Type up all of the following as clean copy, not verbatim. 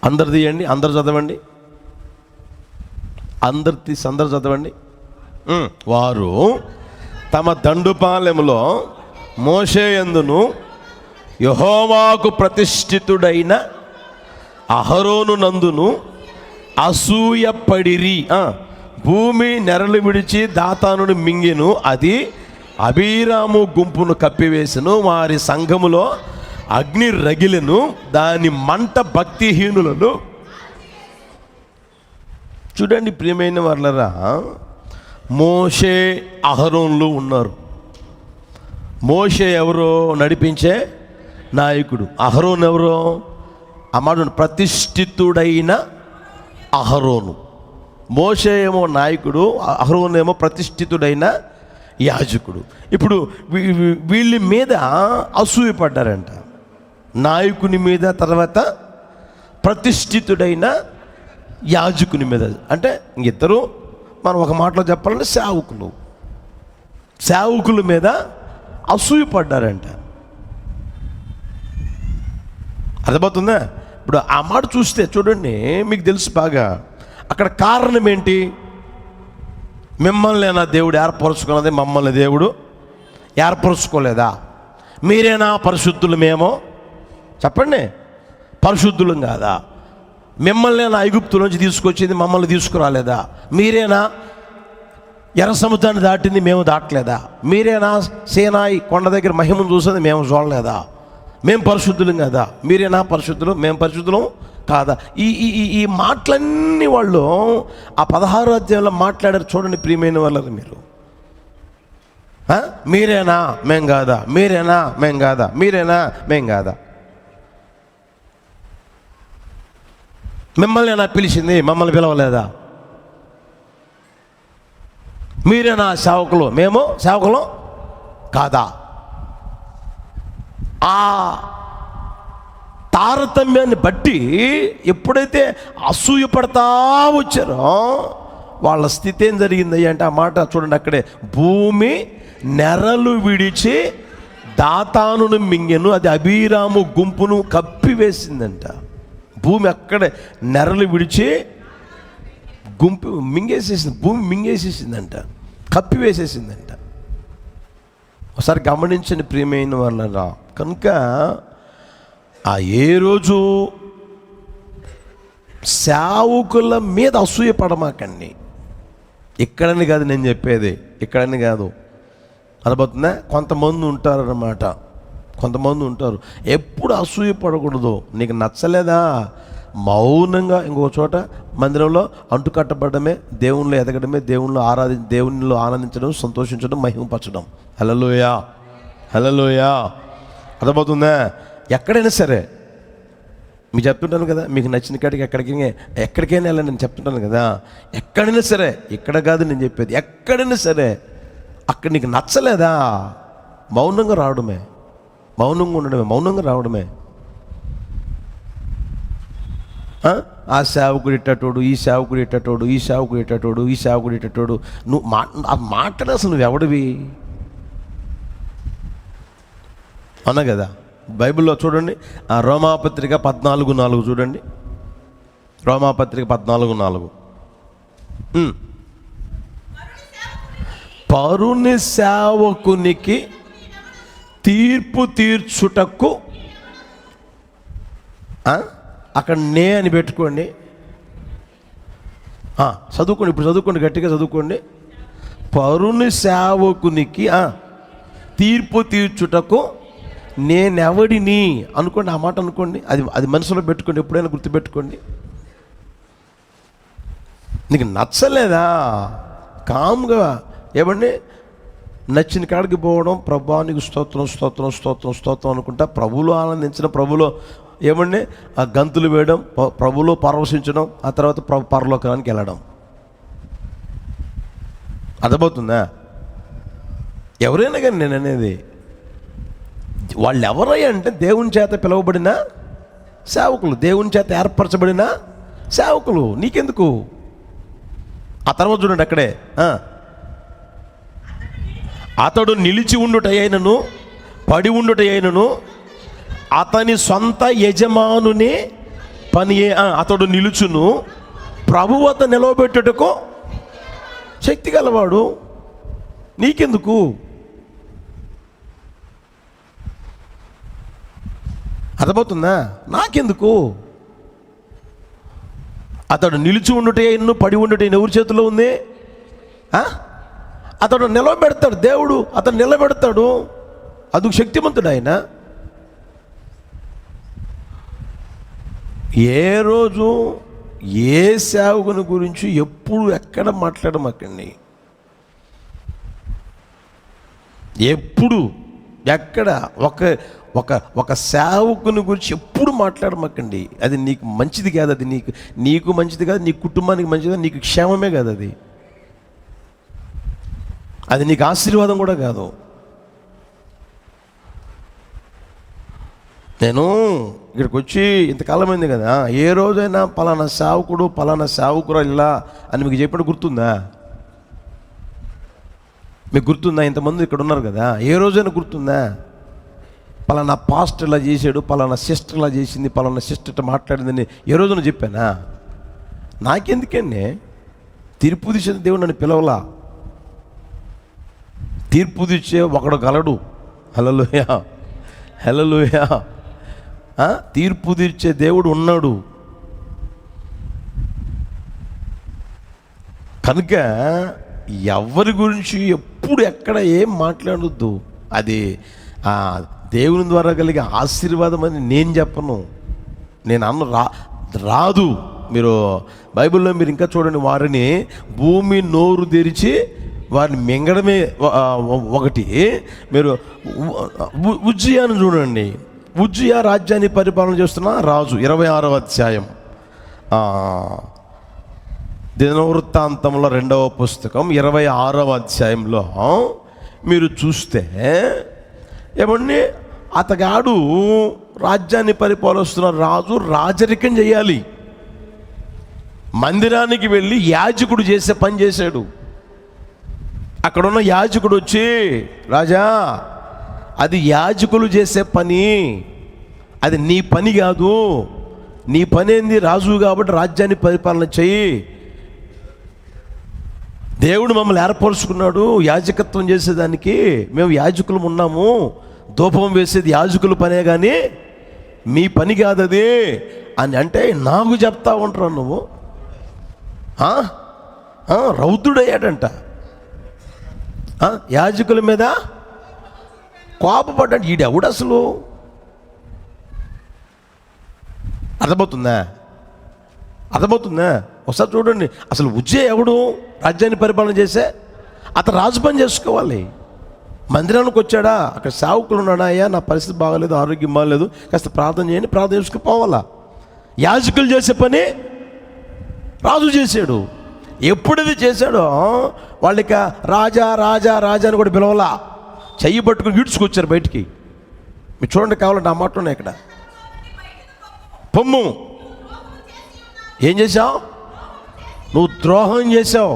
అందరు తీయండి, అందరు చదవండి, అందరు చదవండి. వారు తమ దండుపాలెములో మోషేయందును యెహోవాకు ప్రతిష్ఠితుడైన అహరోను నందును అసూయపడిరి. భూమి నెరలు విడిచి దాతానుని మింగెను, అది అబీరాము గుంపును కప్పివేసెను. వారి సంఘములో అగ్ని రగిలెను, దాని మంట భక్తిహీనులను. చూడండి ప్రియమైన వాళ్ళరా, మోషే అహరోన్లు ఉన్నారు. మోషే ఎవరో నడిపించే నాయకుడు, అహరోన్ ఎవరో అమ్మాడు ప్రతిష్ఠితుడైన అహరోను. మోషే ఏమో నాయకుడు, అహరోన్ ఏమో ప్రతిష్ఠితుడైన యాజకుడు. ఇప్పుడు వీళ్ళ మీద అసూయపడ్డారంట, నాయకుని మీద, తర్వాత ప్రతిష్ఠితుడైన యాజకుని మీద. అంటే ఇద్దరు మనం ఒక మాటలో చెప్పాలంటే సేవకుల మీద అసూయపడ్డారంట. అర్థమవుతుందా? ఇప్పుడు ఆ మాట చూస్తే చూడండి, మీకు తెలుసు బాగా అక్కడ కారణం ఏంటి? మిమ్మల్ని నా దేవుడు ఏర్పరచుకున్నది, మమ్మల్ని దేవుడు ఏర్పరచుకోలేదా? మీరేనా పరిశుద్ధులు? మేము చెప్పండి, పరిశుద్ధులం కాదా? మిమ్మల్ని నా ఐగుప్తు నుంచి తీసుకొచ్చింది, మమ్మల్ని తీసుకురాలేదా? మీరేనా ఎర్ర సముద్రాన్ని దాటింది, మేము దాటలేదా? మీరేనా సేనాయి కొండ దగ్గర మహిమను చూసింది, మేము చూడలేదా? మేము పరిశుద్ధులం కదా, మీరేనా పరిశుద్ధులు? మేము పరిశుద్ధులం కాదా? ఈ మాటలన్నీ వాళ్ళు ఆ 16వ అధ్యాయంలో మాట్లాడారు. చూడండి ప్రియమైన వాళ్ళని మీరు, మీరేనా మేం కాదా, మీరేనా మేం కాదా, మీరేనా మేం కాదా? మిమ్మల్ని నా పిలిచింది, మమ్మల్ని పిలవలేదా? మీరేనా సేవకులు, మేము సేవకులు కాదా? ఆ తారతమ్యాన్ని బట్టి ఎప్పుడైతే అసూయపడతా వచ్చారో వాళ్ళ స్థితి ఏం జరిగింది అంటే, ఆ మాట చూడండి అక్కడే, భూమి నెరలు విడిచి దాతానును మింగెను, అది అబీరాము గుంపును కప్పివేసిందంట. భూమి అక్కడే నెరలు విడిచి గుంపు మింగేసేసింది, భూమి మింగేసేసిందంట, కప్పివేసేసిందంట. ఒకసారి గమనించండి ప్రియమైన వాళ్ళరా. కనుక ఆ ఏ రోజు సేవకుల మీద అసూయపడమాకండి. ఇక్కడని కాదు నేను చెప్పేది, ఇక్కడని కాదు, అర్థమవుతుందా? కొంతమంది ఉంటారన్నమాట, కొంతమంది ఉంటారు. ఎప్పుడు అసూయపడకూడదు. నీకు నచ్చలేదా, మౌనంగా ఇంకో చోట మందిరంలో అంటుకట్టబడమే, దేవునిలో ఎదగడమే, దేవునిలో ఆనందించడం, సంతోషించడం, మహిమపరచడం. హల్లెలూయా, హల్లెలూయా. అర్థమవుతుందా? ఎక్కడైనా సరే మీకు చెప్తుంటాను కదా, మీకు నచ్చిన కాడికి ఎక్కడికైనా వెళ్ళండి నేను చెప్తుంటాను కదా. ఎక్కడైనా సరే, ఇక్కడ కాదు నేను చెప్పేది, ఎక్కడైనా సరే అక్కడ నీకు నచ్చలేదా, మౌనంగా రావడమే, మౌనంగా ఉండడమే, మౌనంగా రావడమే. ఆ సేవకుడు ఇట్టటోడు, ఈ సేవకుడు ఇట్టటోడు, ఈ సేవకుడు ఇట్టటోడు, ఈ సేవకుడు ఇట్టటోడు. నువ్వు మాట్లాడే అసలు నువ్వు ఎవడివి అన్నా కదా. బైబిల్లో చూడండి, ఆ రోమాపత్రిక 14:4 చూడండి. రోమాపత్రిక 14:4. పరుని సేవకునికి తీర్పు తీర్చుటకు, అక్కడ నే అని పెట్టుకోండి, చదువుకోండి, ఇప్పుడు చదువుకోండి, గట్టిగా చదువుకోండి. పరుని సేవకునికి తీర్పు తీర్చుటకు నేనెవడిని అనుకోండి. ఆ మాట అనుకోండి, అది మనసులో పెట్టుకోండి, ఎప్పుడైనా గుర్తుపెట్టుకోండి. నీకు నచ్చలేదా, కామ్గా ఏమండి నచ్చిన కాడికి పోవడం, ప్రభువా నీకు స్తోత్రం స్తోత్రం స్తోత్రం స్తోత్రం అనుకుంటా ప్రభువులో ఆనందించడం, ప్రభువులో ఏమండి ఆ గంతులు వేయడం, ప్రభువులో పరవశించడం, ఆ తర్వాత పరలోకానికి వెళ్ళడం. అర్థమవుతుందా? ఎవరైనా కానీ నేను అనేది, వాళ్ళు ఎవరయ్యా అంటే దేవుని చేత పిలువబడిన సేవకులు, దేవుని చేత ఏర్పరచబడిన సేవకులు. నీకెందుకు? ఆ తర్వాత చూడండి అక్కడే, అతడు నిలిచి ఉండుటయైనను పడి ఉండుటయైనను అతని సొంత యజమానుని పని అతడు నిలుచును, ప్రభువు అతను నిలవబెట్టుటకు శక్తి గలవాడు. నీకెందుకు? అర్థమవుతుందా? నాకెందుకు? అతడు నిలిచి ఉండుటే ఎన్ను, పడి ఉండుటే ఎవరి చేతిలో ఉంది? అతడు నిలబెడతాడు, దేవుడు అతను నిలబెడతాడు. అందుకు శక్తిమంతుడు ఆయన. ఏ రోజు ఏ సేవకుని గురించి ఎప్పుడు ఎక్కడ మాట్లాడమాకండి. ఎప్పుడు ఎక్కడ ఒక సేవకుని గురించి ఎప్పుడు మాట్లాడమాకండి. అది నీకు మంచిది కాదు. అది నీకు మంచిది కాదు, నీ కుటుంబానికి మంచిది కాదు, నీకు క్షేమమే కాదు. అది నీకు ఆశీర్వాదం కూడా కాదు. నేను ఇక్కడికి వచ్చి ఇంతకాలం అయింది కదా, ఏ రోజైనా పలానా సేవకుడు పలానా సేవకురా ఇలా అని మీకు చెప్పినట్టు గుర్తుందా? మీకు గుర్తుందా? ఇంతమంది ఇక్కడ ఉన్నారు కదా, ఏ రోజైనా గుర్తుందా? పలానా పాస్టర్ ఇలా చేశాడు, పలానా సిస్టర్ ఇలా చేసింది, పలానా సిస్టర్ మాట్లాడిందని ఏ రోజున చెప్పానా? నాకెందుకండి? తీర్పు తీసే దేవుడు నన్ను పిలవలా. తీర్పు తీర్చే ఒకడు గలడు. హల్లెలూయా, హల్లెలూయా. తీర్పు తీర్చే దేవుడు ఉన్నాడు. కనుక ఎవరి గురించి ఎప్పుడు ఎక్కడ ఏం మాట్లాడొద్దు. అది దేవుని ద్వారా కలిగే ఆశీర్వాదం అని నేను చెప్పను. నేను రాదు. మీరు బైబిల్లో మీరు ఇంకా చూడండి, వారిని భూమి నోరు తెరిచి వారిని మింగడమే ఒకటి. మీరు ఉజ్జియాను చూడండి. ఉజ్జియా రాజ్యాన్ని పరిపాలన చేస్తున్న రాజు. 26వ అధ్యాయం దినవృత్తాంతంలో 2వ పుస్తకం 26వ అధ్యాయంలో మీరు చూస్తే ఏమండి, అతగాడు రాజ్యాన్ని పరిపాలిస్తున్న రాజు రాజరికం చేయాలి. మందిరానికి వెళ్ళి యాజకుడు చేసే పని చేశాడు. అక్కడున్న యాజకుడు వచ్చి, రాజా అది యాజకులు చేసే పని, అది నీ పని కాదు. నీ పని ఏంది? రాజు కాబట్టి రాజ్యాన్ని పరిపాలన చెయ్యి. దేవుడు మమ్మల్ని ఏర్పరుచుకున్నాడు యాజకత్వం చేసేదానికి. మేము యాజకులు ఉన్నాము. ధూపం వేసేది యాజకుల పనే కానీ మీ పని కాదు అది అని అంటే నాకు చెప్తా ఉంటారు నువ్వు. రౌద్రుడయ్యాడంట. యాజకుల మీద కోపపడ్డాడు. ఈడెవడు అసలు? అర్థమవుతుందా? ఒకసారి చూడండి. అసలు ఉజ్జియా ఎవడు రాజ్యాన్ని పరిపాలన చేసే? అతను రాజు పని చేసుకోవాలి. మందిరానికి వచ్చాడా, అక్కడ సేవకులు ఉన్నాడా, అయ్యా నా పరిస్థితి బాగాలేదు, ఆరోగ్యం బాగాలేదు, కాస్త ప్రార్థన చేయండి, ప్రార్థన చేసుకుపోవాలా. యాజకులు చేసే పని రాజు చేశాడు. ఎప్పుడైతే చేశాడో వాళ్ళకి రాజా రాజా రాజా అని కూడా పిలవాలా. చెయ్యి పట్టుకుని ఈడ్చుకొచ్చారు బయటికి. మీరు చూడండి, కావాలంటే ఆ మాట ఉన్నాయి ఇక్కడ. పొమ్ము, ఏం చేశావు? నువ్వు ద్రోహం చేశావు,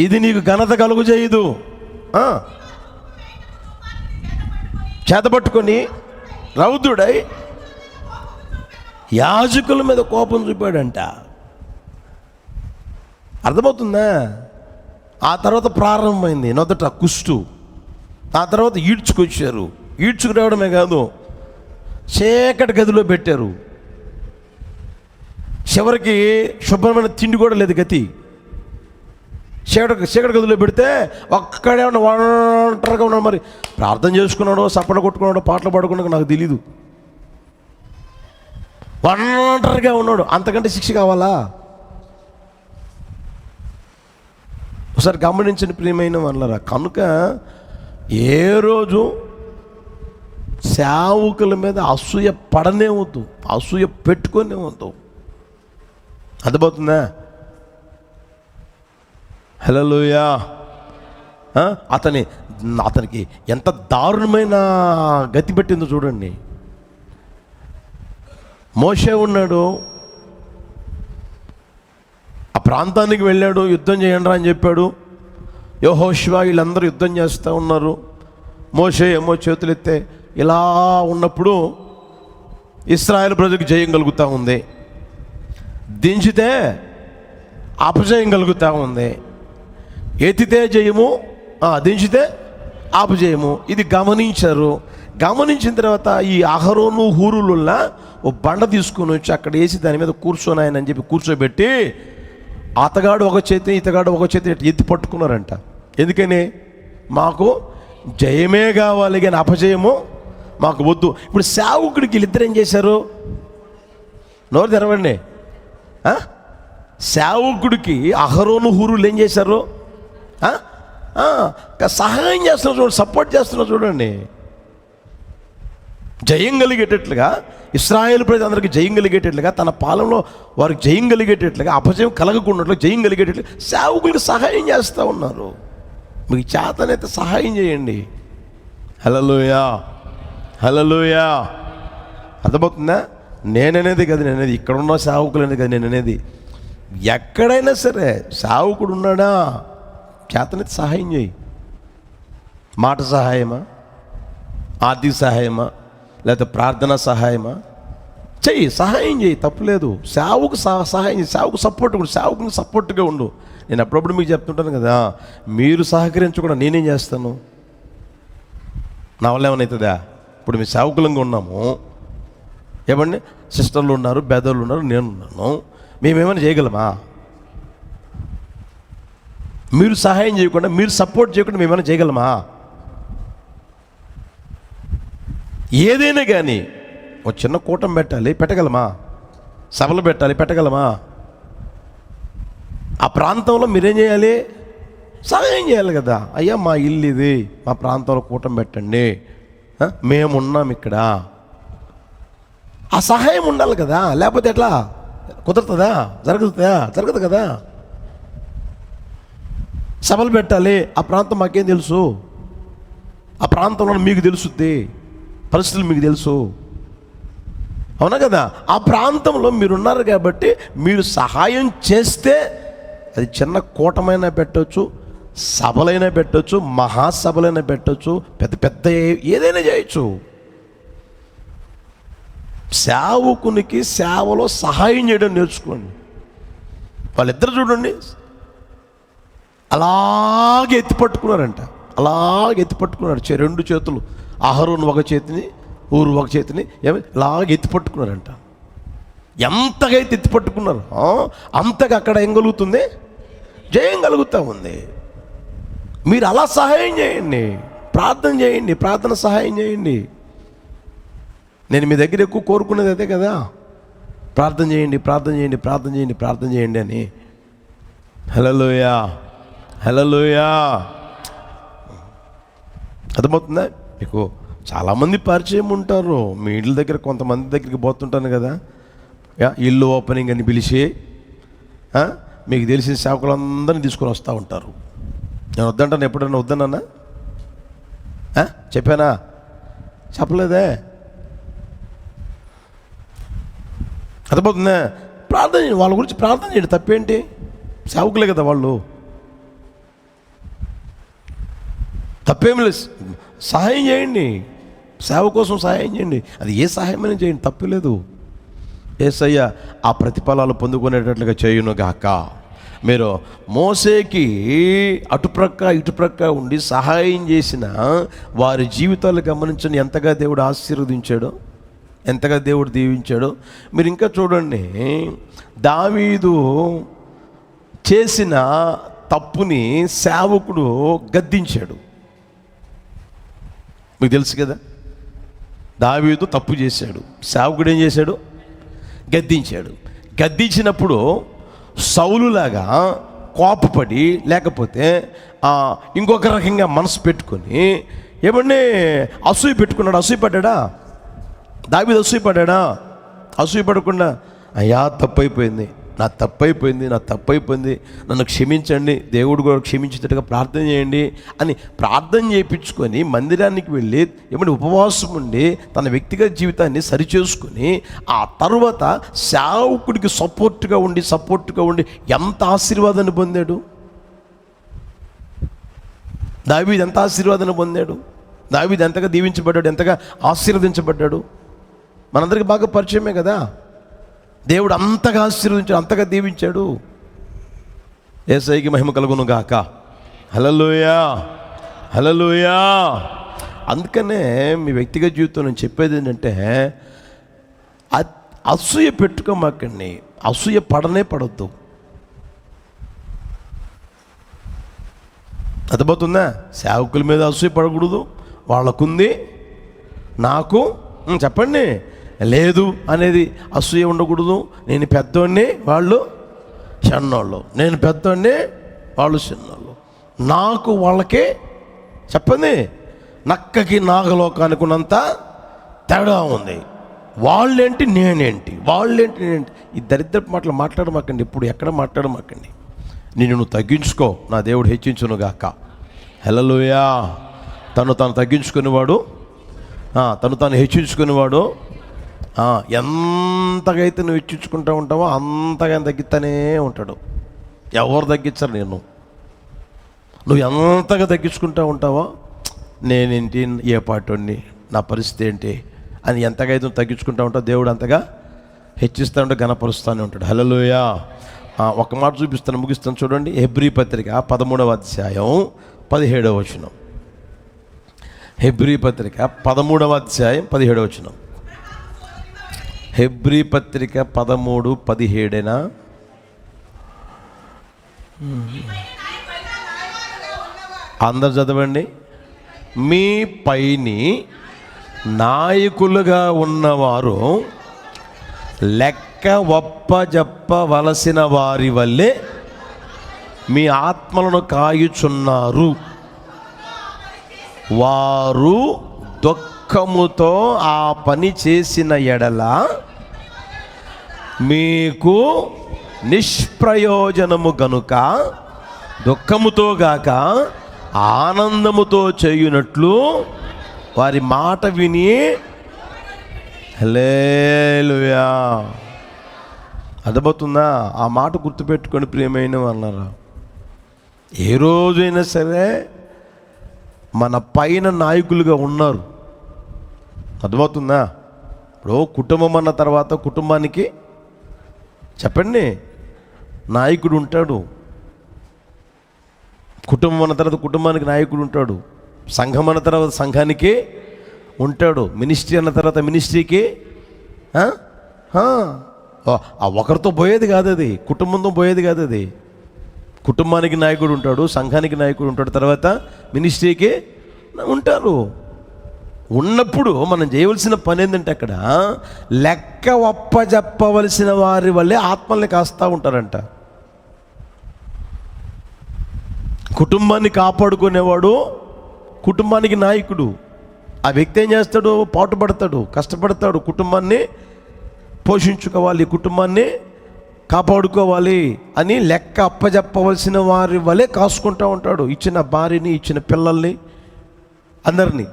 ఇది నీకు ఘనత కలుగు చేయదు. చేతపట్టుకొని రౌద్రుడై యాజకుల మీద కోపం చూపాడంట. అర్థమవుతుందా? ఆ తర్వాత ప్రారంభమైంది. మొదట కుష్టు, ఆ తర్వాత ఈడ్చుకొచ్చారు. ఈడ్చుకురావడమే కాదు, చీకటి గదిలో పెట్టారు. చివరికి శుభ్రమైన తిండి కూడా లేదు గతి. చీకటి గదిలో పెడితే ఒక్కడే ఒంటరిగా ఉన్నాడు. మరి ప్రార్థన చేసుకున్నాడో, సప్పడ కొట్టుకున్నాడో, పాటలు పాడుకున్నాడో నాకు తెలీదు. ఒంటరిగా ఉన్నాడు. అంతకంటే శిక్ష కావాలా? ఒకసారి గమనించండి ప్రియమైన వాళ్ళరా. కనుక ఏ రోజు సేవకుల మీద అసూయ పడనే వద్దు, అసూయ పెట్టుకునే వద్దు. అర్థమవుతుందా? హల్లెలూయా. అతనికి ఎంత దారుణమైన గతి పెట్టిందో చూడండి. మోషే ఉన్నాడు, ఆ ప్రాంతానికి వెళ్ళాడు, యుద్ధం చేయండి అని చెప్పాడు. యెహోషువ వీళ్ళందరూ యుద్ధం చేస్తూ ఉన్నారు. మోషే ఏమో చేతులెత్తే ఇలా ఉన్నప్పుడు ఇశ్రాయేలు ప్రజలకు జయం కలుగుతూ ఉంది, దించితే అపజయం కలుగుతూ ఉంది. ఎత్తితే జయము, దించితే అపజయము. ఇది గమనించారు. గమనించిన తర్వాత ఈ అహరోను హూరులున్న ఓ బండ తీసుకొని వచ్చి అక్కడ వేసి దాని మీద కూర్చొని చెప్పి కూర్చోబెట్టి అతగాడు ఒక చేతి ఇతగాడు ఒక చేతి ఎత్తి పట్టుకున్నారంట. ఎందుకని? మాకు జయమే కావాలి కానీ అపజయము మాకు వద్దు. ఇప్పుడు సేవకుడికి వీళ్ళిద్దరు ఏం చేశారు? నోరు తెరవండి. సేవకుడికి అహరోను హూరులు ఏం చేశారు? సహాయం చేస్తున్నారు చూడండి, సపోర్ట్ చేస్తున్నారు చూడండి. జయం కలిగేటట్లుగా, ఇశ్రాయేలు ప్రజలందరికీ జయం కలిగేటట్లుగా, తన పాలనలో వారికి జయం కలిగేటట్లుగా, అపజయం కలగకుండా జయం కలిగేటట్లుగా సేవకులకు సహాయం చేస్తూ ఉన్నారు. మీకు చేతనైతే సహాయం చేయండి. హల్లెలూయా, హల్లెలూయా. అర్థమవుతుందా? నేననేది కదా, నేనేది ఇక్కడ ఉన్న సేవకులు అనేది కదా నేననేది. ఎక్కడైనా సరే సేవకుడు ఉన్నాడా, చేతనైతే సహాయం చేయి. మాట సహాయమా, ఆర్థిక సహాయమా, లేకపోతే ప్రార్థనా సహాయమా, చెయ్యి, సహాయం చేయి, తప్పులేదు. సేవకు సహాయం చేయి, సేవకు సపోర్ట్ ఉండు, సేవకుని సపోర్ట్గా ఉండు. నేను అప్పుడప్పుడు మీకు చెప్తుంటాను కదా, మీరు సహకరించకుండా నేనేం చేస్తాను? నా వల్ల ఏమవుతుందా? ఇప్పుడు మేము సేవకులంగా ఉన్నాము, ఏమండి, సిస్టర్లు ఉన్నారు, బెదర్లు ఉన్నారు, నేనున్నాను, మేమేమైనా చేయగలమా? మీరు సహాయం చేయకుండా, మీరు సపోర్ట్ చేయకుండా మేమేమైనా చేయగలమా? ఏదైనా కానీ ఒక చిన్న కూటం పెట్టగలమా? సభలు పెట్టగలమా? ఆ ప్రాంతంలో మీరేం చేయాలి? సహాయం చేయాలి కదా. అయ్యా మా ఇల్లు ఇది, మా ప్రాంతంలో కూటం పెట్టండి, మేమున్నాం ఇక్కడ. ఆ సహాయం ఉండాలి కదా, లేకపోతే ఎట్లా కుదురుతుందా? జరగదు కదా. సభలు పెట్టాలి. ఆ ప్రాంతం మాకేం తెలుసు? ఆ ప్రాంతంలో మీకు తెలుసుద్ది, పరిస్థితులు మీకు తెలుసు, అవునా కదా? ఆ ప్రాంతంలో మీరున్నారు కాబట్టి మీరు సహాయం చేస్తే అది చిన్న కూటమైనా పెట్టవచ్చు, సభలైనా పెట్టవచ్చు, మహాసభలైనా పెట్టవచ్చు, పెద్ద ఏదైనా చేయొచ్చు. సేవకునికి సేవలో సహాయం చేయడం నేర్చుకోండి. వాళ్ళిద్దరు చూడండి, అలాగే ఎత్తి పట్టుకున్నారంట. రెండు చేతులు, అహరోను ఒక చేతిని, ఊరు ఒక చేతిని ఇలాగే ఎత్తి పట్టుకున్నారంట. ఎంతగా అయితే ఎత్తి పట్టుకున్నారు అంతగా అక్కడ ఏం కలుగుతుంది? జయం కలుగుతూ ఉంది. మీరు అలా సహాయం చేయండి, ప్రార్థన చేయండి, ప్రార్థన సహాయం చేయండి. నేను మీ దగ్గర ఎక్కువ కోరుకునేది అదే కదా, ప్రార్థన చేయండి అని. హల్లెలూయా, హల్లెలూయా. అర్థమవుతుందా? మీకు చాలామంది పరిచయం ఉంటారు. మీ ఇళ్ళ దగ్గర కొంతమంది దగ్గరికి పోతుంటాను కదా, ఇల్లు ఓపెనింగ్ అని పిలిచి మీకు తెలిసిన సేవకులందరినీ తీసుకొని వస్తూ ఉంటారు. నేను వద్దంటాను, ఎప్పుడన్నా వద్దన్నా చెప్పానా? చెప్పలేదే. అర్థమవుతుందా? ప్రార్థన చేయండి, వాళ్ళ గురించి ప్రార్థన చేయండి, తప్పేంటి? సేవకులే కదా వాళ్ళు, తప్పేమి లేదు. సహాయం చేయండి, సేవ కోసం సహాయం చేయండి, అది ఏ సహాయమైనా చేయండి, తప్పులేదు. యేసయ్య ఆ ప్రతిఫలాలు పొందుకునేటట్లుగా చేయునుగాక. మీరు మోసేకి అటుప్రక్క ఇటుప్రక్క ఉండి సహాయం చేసిన వారి జీవితాలు గమనించండి, ఎంతగా దేవుడు ఆశీర్వదించాడో, ఎంతగా దేవుడు దీవించాడో. మీరు ఇంకా చూడండి, దావీదు చేసిన తప్పుని సేవకుడు గద్దించాడు. మీకు తెలుసు కదా, దావీదు తప్పు చేశాడు, సేవకుడు ఏం చేశాడు? గద్దించాడు. గద్దించినప్పుడు సౌలులాగా కోపపడి, లేకపోతే ఇంకొక రకంగా మనసు పెట్టుకొని ఏమంటే అసూయ పెట్టుకున్నాడు. అసూయపడ్డా? దావీదు అసూయపడ్డా? అసూయపడకుండా, అయ్యా తప్పైపోయింది, నా తప్పైపోయింది, నన్ను క్షమించండి, దేవుడు కూడా క్షమించేటట్టుగా ప్రార్థన చేయండి అని ప్రార్థన చేయించుకొని మందిరానికి వెళ్ళి ఏమంటే ఉపవాసం ఉండి తన వ్యక్తిగత జీవితాన్ని సరిచేసుకొని ఆ తర్వాత సేవకుడికి సపోర్ట్గా ఉండి ఎంత ఆశీర్వాదాన్ని పొందాడు దావీదు. ఎంత ఆశీర్వాదాన్ని పొందాడు దావీదు, ఎంతగా దీవించబడ్డాడు, ఎంతగా ఆశీర్వదించబడ్డాడు. మనందరికీ బాగా పరిచయమే కదా. దేవుడు అంతగా ఆశీర్వదించాడు, అంతగా దీవించాడు. యేసయ్యకి మహిమ కలుగును గాక. హల్లెలూయా, హల్లెలూయా. అందుకనే మీ వ్యక్తిగత జీవితంలో నేను చెప్పేది ఏంటంటే, అసూయ పెట్టుకోమాకండి, అసూయ పడనే పడద్దు. అర్థమవుతుందా? సేవకుల మీద అసూయ పడకూడదు. వాళ్ళకుంది, నాకు చెప్పండి లేదు అనేది అసూయ ఉండకూడదు. నేను పెద్దోడిని, వాళ్ళు చిన్నోళ్ళు, నేను పెద్దోడిని, వాళ్ళు చిన్నోళ్ళు, నాకు వాళ్ళకి చెప్పండి నక్కకి నాగలోకానికి ఉన్నంత తేడా ఉంది. వాళ్ళేంటి నేనేంటి, వాళ్ళేంటి నేనేంటి. ఈ దరిద్రపు మాటలు మాట్లాడమాకండి, ఇప్పుడు ఎక్కడ మాట్లాడమాకండి. నువ్వు తగ్గించుకో, నా దేవుడు హెచ్చించును గాక. హల్లెలూయా. తను తాను తగ్గించుకునేవాడు, తను తాను హెచ్చించుకునేవాడు. ఎంతగైతే నువ్వు హెచ్చించుకుంటూ ఉంటావో అంతగా తగ్గిస్తూనే ఉంటాడు. ఎవరు తగ్గించరు నేను. నువ్వు ఎంతగా తగ్గించుకుంటూ ఉంటావో, నేనేంటి, ఏ పాటోడిని, నా పరిస్థితి ఏంటి అని ఎంతగా అయితే తగ్గించుకుంటూ ఉంటావు, దేవుడు అంతగా హెచ్చిస్తూ ఉంటే ఘనపరుస్తూనే ఉంటాడు. హల్లెలూయా. ఒక మాట చూపిస్తాను, ముగిస్తాను. చూడండి, హెబ్రీ పత్రిక 13వ అధ్యాయం 17వ వచనం. హెబ్రీ పత్రిక 13వ అధ్యాయం 17వ వచనం. హెబ్రీ పత్రిక 13:17. అందరు చదవండి. మీ పైని నాయకులుగా ఉన్నవారు లెక్క ఒప్పజెప్పవలసిన వారి వల్లే మీ ఆత్మలను కాయుచున్నారు. వారు దుఃఖముతో ఆ పని చేసిన ఎడల మీకు నిష్ప్రయోజనము గనుక దుఃఖముతో గాక ఆనందముతో చేయునట్లు వారి మాట విని. హల్లెలూయా. అర్థమవుతుందా? ఆ మాట గుర్తుపెట్టుకొని ప్రియమైన వాళ్ళారా, ఏ రోజైనా సరే మన పైన నాయకులుగా ఉన్నారు. అర్థమవుతుందా? ఇప్పుడు కుటుంబం అన్న తర్వాత కుటుంబానికి చెప్పండి నాయకుడు ఉంటాడు. కుటుంబం అన్న తర్వాత కుటుంబానికి నాయకుడు ఉంటాడు. సంఘం అన్న తర్వాత సంఘానికి ఉంటాడు. మినిస్ట్రీ అన్న తర్వాత మినిస్ట్రీకి. ఒకరితో పోయేది కాదు అది, కుటుంబంతో పోయేది కాదు అది. కుటుంబానికి నాయకుడు ఉంటాడు, సంఘానికి నాయకుడు ఉంటాడు, తర్వాత మినిస్ట్రీకి ఉంటారు. ఉన్నప్పుడు మనం చేయవలసిన పని ఏంటంటే, అక్కడ లెక్క ఒప్పజెప్పవలసిన వారి వల్లే ఆత్మల్ని కాస్తూ ఉంటారంట. కుటుంబాన్ని కాపాడుకునేవాడు కుటుంబానికి నాయకుడు. ఆ వ్యక్తి ఏం చేస్తాడు? పాటుపడతాడు, కష్టపడతాడు, కుటుంబాన్ని పోషించుకోవాలి, కుటుంబాన్ని కాపాడుకోవాలి అని లెక్క అప్పజెప్పవలసిన వారి వలె కాసుకుంటూ ఉంటాడు. ఇచ్చిన భార్యని, ఇచ్చిన పిల్లల్ని, అందరినీ.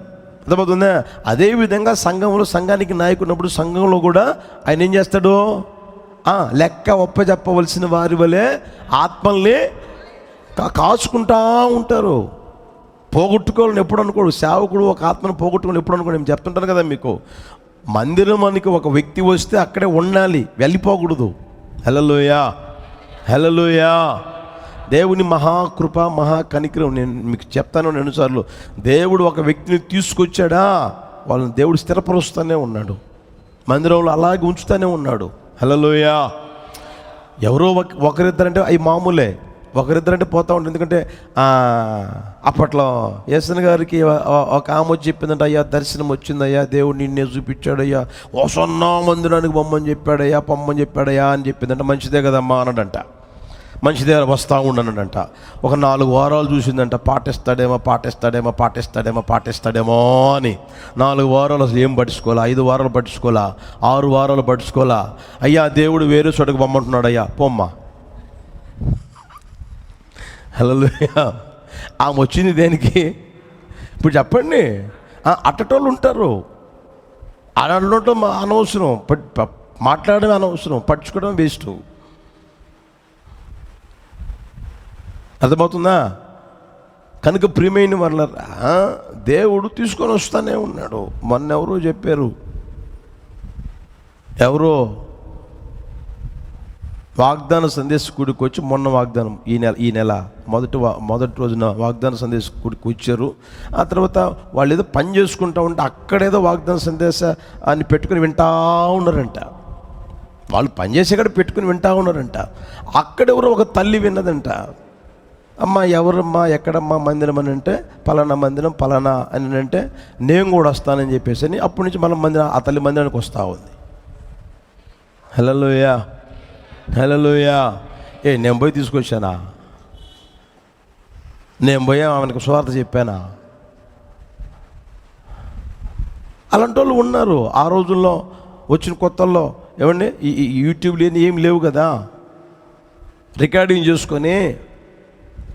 అర్థమవుతుందా? అదేవిధంగా సంఘంలో సంఘానికి నాయకున్నప్పుడు సంఘంలో కూడా ఆయన ఏం చేస్తాడు? లెక్క ఒప్పజెప్పవలసిన వారి వలె ఆత్మల్ని కాచుకుంటూ ఉంటారు. పోగొట్టుకోవాలని ఎప్పుడు అనుకోడు. సేవకుడు ఒక ఆత్మను పోగొట్టుకోవాలని ఎప్పుడు అనుకోడు. నేను చెప్తుంటాను కదా మీకు, మందిరానికి ఒక వ్యక్తి వస్తే అక్కడే ఉండాలి, వెళ్ళిపోకూడదు. హల్లెలూయా, హల్లెలూయా. దేవుని మహాకృప, మహా కనికరం. నేను మీకు చెప్తాను రెండుసార్లు. దేవుడు ఒక వ్యక్తిని తీసుకొచ్చాడా, వాళ్ళని దేవుడు స్థిరపరుస్తూనే ఉన్నాడు, మందిరంలో అలాగే ఉంచుతూనే ఉన్నాడు. హల్లెలూయా. ఎవరో ఒకరిద్దరంటే అవి మామూలే, ఒకరిద్దరంటే పోతూ ఉంటుంది. ఎందుకంటే అప్పట్లో యేసన్ గారికి ఒక ఆమె వచ్చి చెప్పిందంట, అయ్యా దర్శనం వచ్చిందయ్యా, దేవుడు నిన్నే చూపించాడయ్యా, ఓసన్నా మందిరానికి పొమ్మని చెప్పాడయ్యా అని చెప్పిందంట. మంచిదే కదమ్మా అన్నాడంట. మంచిదే, వస్తూ ఉండనంట. ఒక 4 వారాలు చూసిందంట, పాటిస్తాడేమో అని. 4 వారాలు అసలు ఏం పట్టించుకోవాలా, 5 వారాలు పట్టించుకోవాలా, 6 వారాలు పట్టించుకోవాలా. అయ్యా దేవుడు వేరే చోటకు పొమ్మంటున్నాడు, అయ్యా పొమ్మా. హల్లెలూయా. ఆమె వచ్చింది దేనికి? ఇప్పుడు చెప్పండి. అట్టటోళ్ళు ఉంటారు, అడటం అనవసరం, మాట్లాడడం అనవసరం, పట్టించుకోవడం వేస్ట్. అర్థమవుతుందా? కనుక ప్రియమైన వాళ్ళరా, దేవుడు తీసుకొని వస్తూనే ఉన్నాడు. మొన్న ఎవరో చెప్పారు, ఎవరో వాగ్దాన సందేశ కూడికి వచ్చి మొన్న వాగ్దానం ఈ నెల మొదటి రోజున వాగ్దాన సందేశ కూడికి వచ్చారు. ఆ తర్వాత వాళ్ళు ఏదో పని చేసుకుంటూ ఉంటే అక్కడేదో వాగ్దాన సందేశ అని పెట్టుకుని వింటూ ఉన్నారంట. వాళ్ళు పని చేసే కాడ పెట్టుకుని వింటూ ఉన్నారంట. అక్కడెవరో ఒక తల్లి విన్నదంట. అమ్మ ఎవరమ్మా, ఎక్కడమ్మా మందిరం అని అంటే పలానా మందిరం పలానా అని అంటే నేను కూడా వస్తానని చెప్పేసి అని అప్పటి నుంచి మన మందిరం ఆ తల్లి మందిరానికి వస్తూ ఉంది. హల్లెలూయా హల్లెలూయా. నేను పోయి తీసుకొచ్చానా? నేను పోయి ఆమెకు సువార్త చెప్పానా? అలాంటి వాళ్ళు ఉన్నారు ఆ రోజుల్లో. వచ్చిన కొత్తల్లో ఏమండి ఈ యూట్యూబ్ లేని ఏం లేవు కదా. రికార్డింగ్ చేసుకొని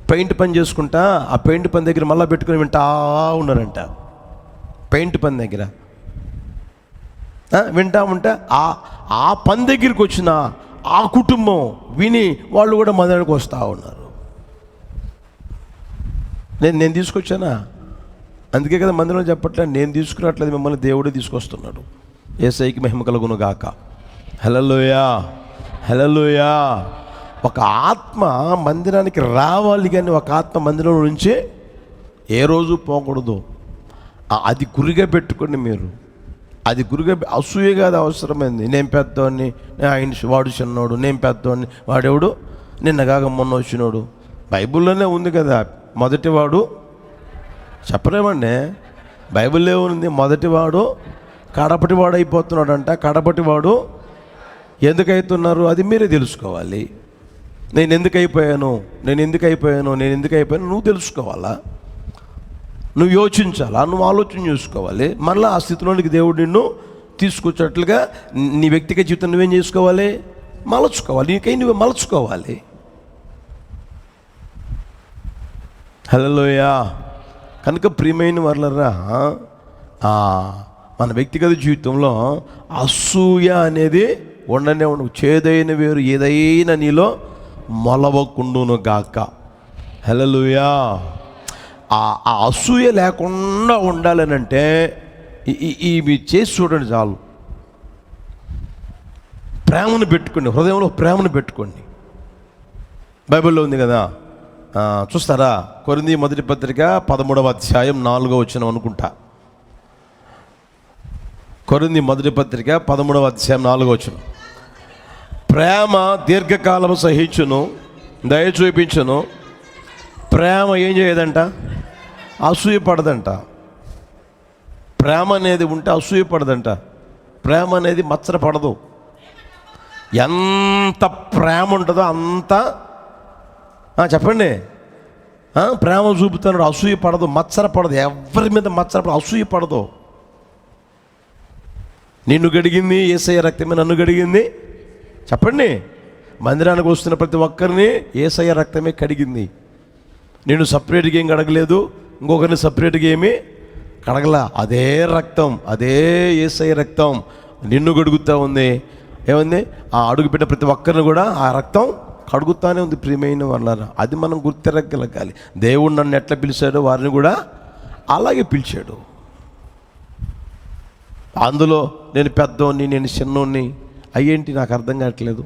పెయింట్ పని చేసుకుంటా ఆ పెయింట్ పని దగ్గర మళ్ళీ పెట్టుకుని వింటా ఉన్నారంట. పెయింట్ పని దగ్గర వింటా ఉంటే ఆ పని దగ్గరికి వచ్చిన ఆ కుటుంబం విని వాళ్ళు కూడా మందిరానికి వస్తూ ఉన్నారు. నేను తీసుకొచ్చానా? అందుకే కదా మందిరంలో చెప్పట్లేదు, నేను తీసుకున్నట్లేదు, మిమ్మల్ని దేవుడే తీసుకొస్తున్నాడు. యేసయ్యకి మహిమ కలుగును గాక. హల్లెలూయా హల్లెలూయా. ఒక ఆత్మ మందిరానికి రావాలి, కానీ ఒక ఆత్మ మందిరం నుంచి ఏ రోజు పోకూడదు. అది గురిగా పెట్టుకోండి మీరు. అది గురిగా, అసూయ కాదు అవసరమైంది. నేను పెద్దవాడిని, ఆయన వాడు చిన్నోడు, నేను పెద్దవాడిని, వాడెవడు నిన్నగాక మొన్న వచ్చినోడు. బైబిల్లోనే ఉంది కదా, మొదటివాడు చెప్పలేమండి. బైబిల్లో ఉంది, మొదటివాడు కడపటివాడు అయిపోతున్నాడంట. కడపటివాడు ఎందుకైతున్నారు అది మీరే తెలుసుకోవాలి. నేను ఎందుకు అయిపోయాను నువ్వు తెలుసుకోవాలా, నువ్వు యోచించాలా, నువ్వు ఆలోచన చేసుకోవాలి. మళ్ళీ ఆ స్థితిలోనికి దేవుడు నిన్ను తీసుకొచ్చేట్లుగా నీ వ్యక్తిగత జీవితం నువ్వేం చేసుకోవాలి, మలచుకోవాలి. నీకై నువ్వే మలచుకోవాలి. హల్లెలూయా. కనుక ప్రియమైన వాళ్ళరా, మన వ్యక్తిగత జీవితంలో అసూయ అనేది ఉండనే ఉండవు. చేదైన వేరు ఏదైనా నీలో మొలవకుండును గాక. హల్లెలూయా. ఆ అసూయ లేకుండా ఉండాలనంటే ఇవి చేసి చూడండి చాలు. ప్రేమను పెట్టుకోండి, హృదయంలో ప్రేమను పెట్టుకోండి. బైబిల్లో ఉంది కదా, చూస్తారా? కొరింథీ మొదటి పత్రిక 13వ అధ్యాయం 4వ వచనం అనుకుంటా. కొరింథీ మొదటి పత్రిక 13వ అధ్యాయం 4వ వచనం. ప్రేమ దీర్ఘకాలము సహించును, దయ చూపించును. ప్రేమ ఏం చేయదంట? అసూయ పడదంట. ప్రేమ అనేది ఉంటే అసూయ పడదంట. ప్రేమ అనేది మత్సర పడదు. ఎంత ప్రేమ ఉంటుందో అంత చెప్పండి, ప్రేమ చూపుతున్నాడు. అసూయ పడదు, మత్సర పడదు. ఎవరి మీద మత్సర పడదు, అసూయ పడదు. నిన్ను గడిగింది యేసయ్య రక్తమే, నన్ను గడిగింది. చెప్పండి, మందిరానికి వస్తున్న ప్రతి ఒక్కరిని యేసయ్య రక్తమే కడిగింది. నేను సపరేట్గా ఏం కడగలేదు, ఇంకొకరిని సపరేట్గా ఏమీ కడగల. అదే రక్తం, అదే యేసయ్య రక్తం నిన్ను గడుగుతూ ఉంది. ఏముంది? ఆ అడుగుపెట్టిన ప్రతి ఒక్కరిని కూడా ఆ రక్తం కడుగుతానే ఉంది. ప్రియమైన వాళ్ళారా, అది మనం గుర్తిరగలగాలి. దేవుడు నన్ను ఎట్లా పిలిచాడో వారిని కూడా అలాగే పిలిచాడు. అందులో నేను పెద్దోన్ని, నేను చిన్నోన్ని అయ్యేంటి నాకు అర్థం కావట్లేదు.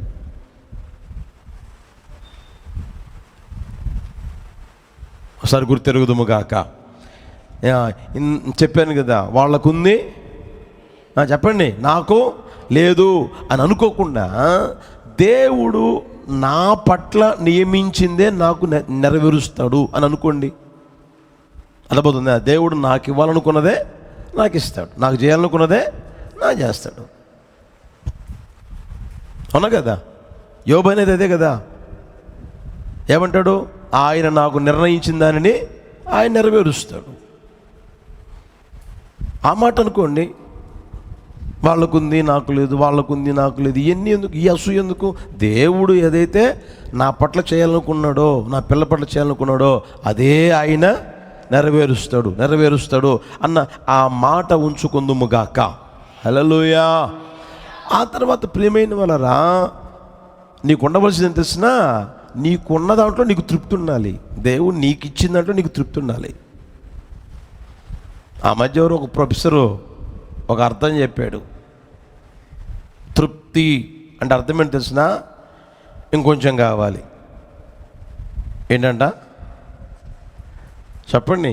ఒకసారి గుర్తెరుగుదుము గాక. చెప్పాను కదా, వాళ్ళకుంది చెప్పండి, నాకు లేదు అని అనుకోకుండా దేవుడు నా పట్ల నియమించిందే నాకు నెరవేరుస్తాడు అని అనుకోండి. అర్థమవుతుందా? దేవుడు నాకు ఇవ్వాలనుకున్నదే నాకు ఇస్తాడు, నాకు చేయాలనుకున్నదే నా చేస్తాడు. అవునా కదా? యోబు అనేది అదే కదా. ఏమంటాడు? ఆయన నాకు నిర్ణయించిన దానిని ఆయన నెరవేరుస్తాడు. ఆ మాట అనుకోండి. వాళ్ళకుంది నాకు లేదు, వాళ్ళకుంది నాకు లేదు, ఇవన్నీ ఎందుకు, ఈ అసూయ ఎందుకు? దేవుడు ఏదైతే నా పట్ల చేయాలనుకున్నాడో, నా పిల్ల పట్ల చేయాలనుకున్నాడో అదే ఆయన నెరవేరుస్తాడు అన్న ఆ మాట ఉంచుకుందుముగాక. హల్లెలూయా. ఆ తర్వాత ప్రియమైన వాళ్ళరా, నీకు ఉండవలసింది తెలిసినా, నీకున్న దాంట్లో నీకు తృప్తి ఉండాలి. దేవుడు నీకు ఇచ్చిన దాంట్లో నీకు తృప్తి ఉండాలి. ఆ మధ్య ఎవరు ఒక ప్రొఫెసరు ఒక అర్థం చెప్పాడు. తృప్తి అంటే అర్థం ఏంటి తెలిసిన? ఇంకొంచెం కావాలి. ఏంటంట చెప్పండి.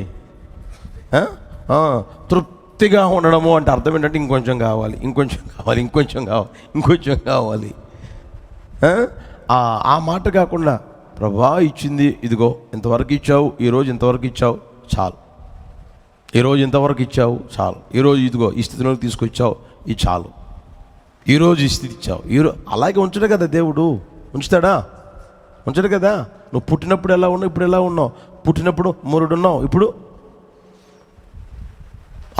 తృప్తిగా ఉండడము అంటే అర్థం ఏంటంటే ఇంకొంచెం కావాలి, ఇంకొంచెం కావాలి, ఇంకొంచెం కావాలి, ఇంకొంచెం కావాలి. ఆ మాట కాకుండా ప్రభువా ఇచ్చింది ఇదిగో ఇంతవరకు ఇచ్చావు, ఈరోజు ఇంతవరకు ఇచ్చావు చాలు, ఈరోజు ఇంతవరకు ఇచ్చావు చాలు, ఈరోజు ఇదిగో ఈ స్థితిలోకి తీసుకొచ్చావు ఇది చాలు, ఈరోజు ఈ స్థితి ఇచ్చావు అలాగే ఉంచడు కదా దేవుడు. ఉంచుతాడా? ఉంచడు కదా. నువ్వు పుట్టినప్పుడు ఎలా ఉన్నావు, ఇప్పుడు ఎలా ఉన్నావు? పుట్టినప్పుడు 3 ఉన్నావు, ఇప్పుడు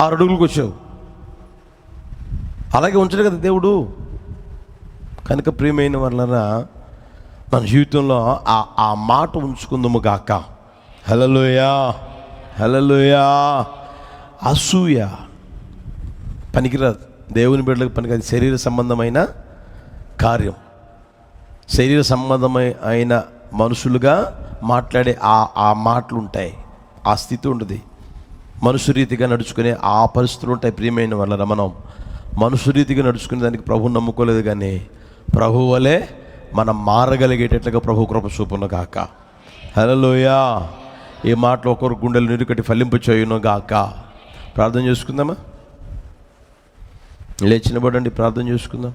6 అడుగులకు వచ్చావు. అలాగే ఉంచడు కదా దేవుడు. కనుక ప్రియమైన వాళ్ళరా, మన జీవితంలో ఆ మాట ఉంచుకుందాము గాక. హల్లెలూయా, హల్లెలూయా. అసూయ పనికిరాదు, దేవుని బిడ్డలకు పనికిరాదు. శరీర సంబంధమైన కార్యం, శరీర సంబంధమైన మనుషులుగా మాట్లాడే ఆ మాటలు ఉంటాయి, ఆ స్థితి ఉంటుంది. మనుషు రీతిగా నడుచుకునే ఆ పరిస్థితులు ఉంటాయి. ప్రియమైన వాళ్ళ మనం మనుషు రీతిగా నడుచుకునే దానికి ప్రభువు నమ్ముకోలేదు, కానీ ప్రభు వలె మనం మారగలిగేటట్లుగా ప్రభు కృప చూపును గాక. హల్లెలూయా. ఈ మాటలు ఒకరు గుండెలు నిరుకట్టి ఫలింపు చేయును గాక. ప్రార్థన చేసుకుందామా? లేచినబడండి, ప్రార్థన చేసుకుందాం.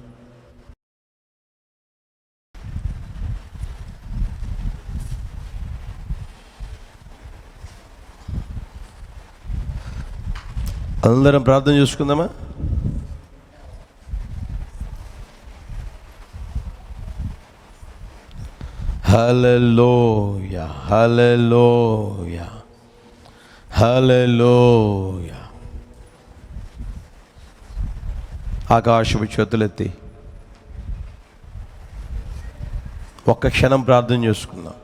అందరం ప్రార్థన చేసుకుందామా? హల్లెలూయా, హల్లెలూయా, హల్లెలూయా. ఆకాశపు చేతులెత్తి ఒక్క క్షణం ప్రార్థన చేసుకుందాం.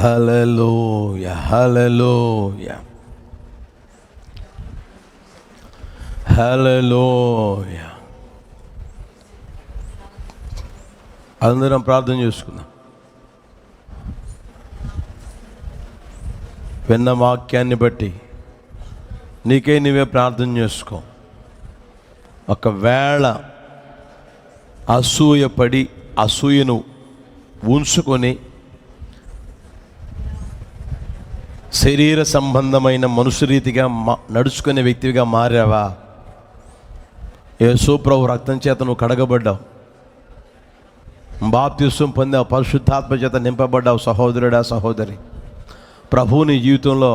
హల్లెలూయా, హల్లెలూయా, హల్లెలూయా. అందరం ప్రార్థన చేసుకుందాం. విన్న వాక్యాన్ని బట్టి నీకే నీవే ప్రార్థన చేసుకో. ఒకవేళ అసూయపడి అసూయను ఉంచుకొని శరీర సంబంధమైన మనుషు రీతిగా నడుచుకునే వ్యక్తిగా మారావా? యేసు ప్రభు రక్తం చేత నువ్వు కడగబడ్డావు, బాప్తిస్వం పొందావు, పరిశుద్ధాత్మ చేత నింపబడ్డావు. సహోదరుడా, సహోదరి, ప్రభువు నీ జీవితంలో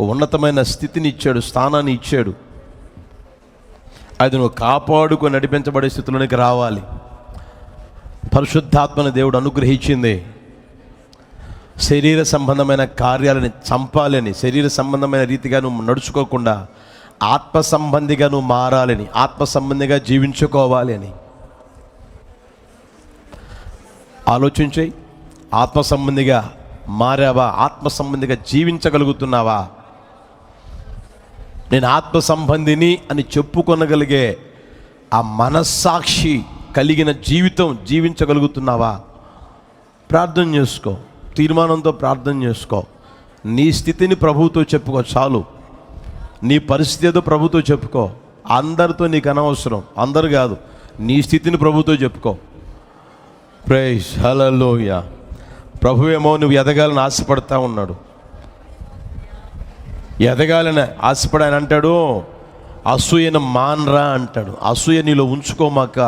ఉన్నతమైన స్థితిని ఇచ్చాడు, స్థానాన్ని ఇచ్చాడు. అది నువ్వు కాపాడుకొని నడిపించబడే స్థితిలోనికి రావాలి. పరిశుద్ధాత్మని దేవుడు అనుగ్రహించింది శరీర సంబంధమైన కార్యాలని చంపాలని, శరీర సంబంధమైన రీతిగా నువ్వు నడుచుకోకుండా ఆత్మ సంబంధిగా నువ్వు మారాలని, ఆత్మ సంబంధిగా జీవించుకోవాలి అని. ఆలోచించి ఆత్మ సంబంధిగా మారావా? ఆత్మ సంబంధిగా జీవించగలుగుతున్నావా? నేను ఆత్మ సంబంధిని అని చెప్పుకొనగలిగే ఆ మనస్సాక్షి కలిగిన జీవితం జీవించగలుగుతున్నావా? ప్రార్థన చేసుకో, తీర్మానంతో ప్రార్థన చేసుకో. నీ స్థితిని ప్రభువుతో చెప్పుకో చాలు. నీ పరిస్థితి ఏదో ప్రభుతో చెప్పుకో. అందరితో నీకు అనవసరం, అందరు కాదు, నీ స్థితిని ప్రభుతో చెప్పుకో. ప్రైజ్ హల్లెలూయా. ప్రభువేమో నువ్వు ఎదగాలని ఆశపడతా ఉన్నాడు. ఎదగాలని ఆశపడి ఆయన అంటాడు, అసూయను మాన్రా అంటాడు. అసూయ నీలో ఉంచుకోమాక,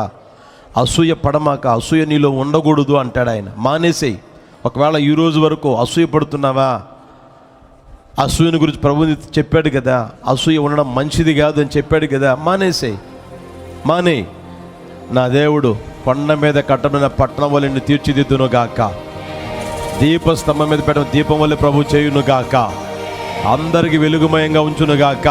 అసూయ పడమాక, అసూయ నీలో ఉండకూడదు అంటాడు ఆయన. మానేసేయి. ఒకవేళ ఈ రోజు వరకు అసూయ పడుతున్నావా? అసూయని గురించి ప్రభువు చెప్పాడు కదా, అసూయ ఉండడం మంచిది కాదు అని చెప్పాడు కదా. మానేసేయి, మానే. నా దేవుడు కొండ మీద కట్టబడిన పట్టణం వల్ల నిన్ను తీర్చిదిద్దును గాక. దీపస్తంభం మీద పెట్టిన దీపం వల్ల ప్రభు చేయును గాక. అందరికి వెలుగుమయంగా ఉంచును గాక.